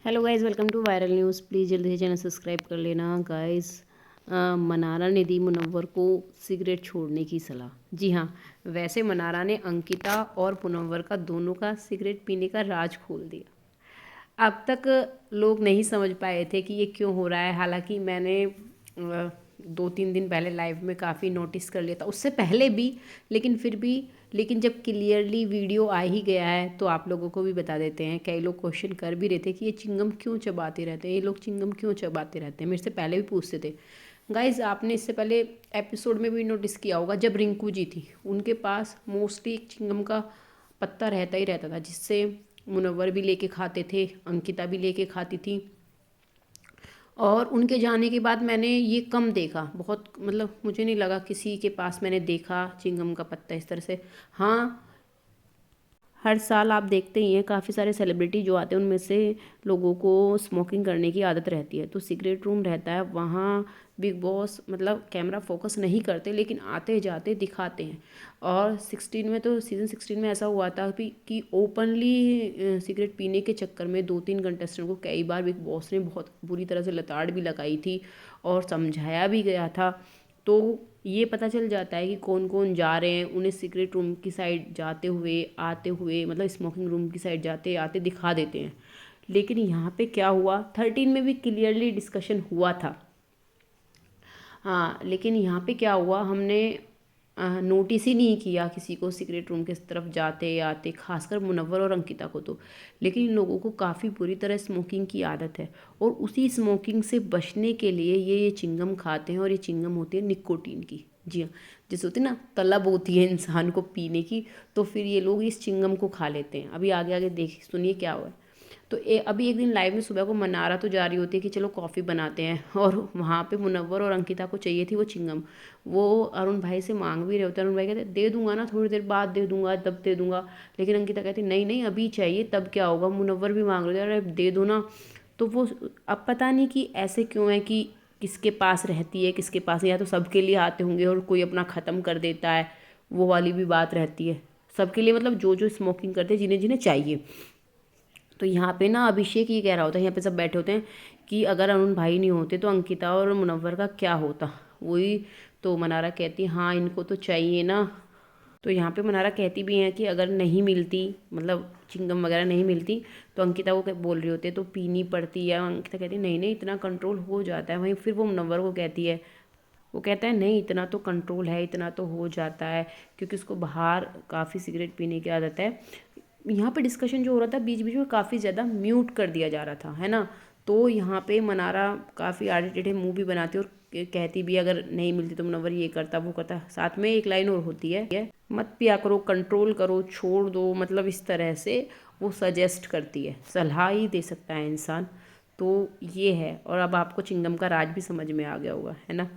Hello guys, welcome to viral news. Please जल्दी से channel subscribe कर लेना गाइस। मनारा ने दी मुनव्वर को सिगरेट छोड़ने की सलाह। जी हाँ, वैसे मनारा ने अंकिता और मुनव्वर का दोनों का सिगरेट पीने का राज खोल दिया। अब तक लोग नहीं समझ पाए थे कि ये क्यों हो रहा है। हालांकि मैंने 2-3 दिन पहले लाइव में काफ़ी नोटिस कर लिया था, उससे पहले भी, लेकिन फिर भी जब क्लियरली वीडियो आ ही गया है तो आप लोगों को भी बता देते हैं। कई लोग क्वेश्चन कर भी रहे थे कि ये चिंगम क्यों चबाते रहते हैं, ये लोग चिंगम क्यों चबाते रहते हैं। मेरे से पहले भी पूछते थे। गाइज, आपने इससे पहले एपिसोड में भी नोटिस किया होगा, जब रिंकू जी थी उनके पास मोस्टली एक चिंगम का पत्ता रहता ही रहता था, जिससे मुनव्वर भी लेके खाते थे, अंकिता भी लेके खाती थी। और उनके जाने के बाद मैंने ये कम देखा, बहुत मतलब मुझे नहीं लगा किसी के पास मैंने देखा चिंगम का पत्ता इस तरह से। हाँ, हर साल आप देखते ही हैं काफ़ी सारे सेलिब्रिटी जो आते हैं उनमें से लोगों को स्मोकिंग करने की आदत रहती है, तो सिगरेट रूम रहता है वहाँ बिग बॉस मतलब कैमरा फोकस नहीं करते, लेकिन आते जाते दिखाते हैं। और 16 में तो सीज़न 16 में ऐसा हुआ था कि ओपनली सिगरेट पीने के चक्कर में 2-3 कंटेस्टेंट को कई बार बिग बॉस ने बहुत बुरी तरह से लताड़ भी लगाई थी और समझाया भी गया था। तो ये पता चल जाता है कि कौन कौन जा रहे हैं, उन्हें सिगरेट रूम की साइड जाते हुए आते हुए, मतलब स्मोकिंग रूम की साइड जाते आते दिखा देते हैं। लेकिन यहाँ पे क्या हुआ, 13 में भी क्लियरली डिस्कशन हुआ था। हाँ, लेकिन यहाँ पे क्या हुआ, हमने नोटिस ही नहीं किया किसी को सिगरेट रूम के तरफ जाते आते, खासकर मुनव्वर और अंकिता को तो। लेकिन इन लोगों को काफ़ी बुरी तरह स्मोकिंग की आदत है, और उसी स्मोकिंग से बचने के लिए ये चिंगम खाते हैं। और ये चिंगम होती है निकोटीन की। जी हाँ, जैसे होती है ना तलब होती है इंसान को पीने की, तो फिर ये लोग इस चिंगम को खा लेते हैं। अभी आगे आगे देख सुनिए क्या हुआ है। तो अभी एक दिन लाइव में सुबह को मनारा तो जा रही होती है कि चलो कॉफ़ी बनाते हैं, और वहाँ पे मुनव्वर और अंकिता को चाहिए थी वो चिंगम। वो अरुण भाई से मांग भी रहे होते हैं, अरुण भाई कहते दे दूंगा ना, थोड़ी देर बाद दे दूंगा, तब दे दूंगा। लेकिन अंकिता कहती नहीं नहीं अभी चाहिए, तब क्या होगा। मुनव्वर भी मांग रहे थे अरे दे दो ना। तो वो अब पता नहीं कि ऐसे क्यों है कि किसके पास रहती है किसके पास नहीं, या तो सबके लिए आते होंगे और कोई अपना ख़त्म कर देता है, वो वाली भी बात रहती है। सबके लिए मतलब जो जो स्मोकिंग करते हैं, जिन्हें जिन्हें चाहिए। तो यहाँ पे ना अभिषेक ये कह रहा होता है, यहाँ पे सब बैठे होते हैं कि अगर अरुण भाई नहीं होते तो अंकिता और मुनव्वर का क्या होता। वही तो मनारा कहती है हाँ इनको तो चाहिए ना। तो यहाँ पे मनारा कहती भी हैं कि अगर नहीं मिलती, मतलब चिंगम वगैरह नहीं मिलती, तो अंकिता को बोल रही होती है तो पीनी पड़ती है। अंकिता कहती है नहीं नहीं इतना कंट्रोल हो जाता है। वहीं फिर वो मुनव्वर को कहती है, वो कहता है नहीं इतना तो कंट्रोल है, इतना तो हो जाता है, क्योंकि उसको बाहर काफ़ी सिगरेट पीने की आदत है। यहाँ पे डिस्कशन जो हो रहा था बीच बीच में काफ़ी ज़्यादा म्यूट कर दिया जा रहा था, है ना। तो यहाँ पे मनारा काफ़ी आड़े टेढ़े मुँह भी बनाती और कहती भी अगर नहीं मिलती तो मुनव्वर ये करता वो करता। साथ में एक लाइन और होती है, मत पिया करो, कंट्रोल करो, छोड़ दो, मतलब इस तरह से वो सजेस्ट करती है, सलाह ही दे सकता है इंसान। तो ये है, और अब आपको चिंगम का राज भी समझ में आ गया होगा, है ना।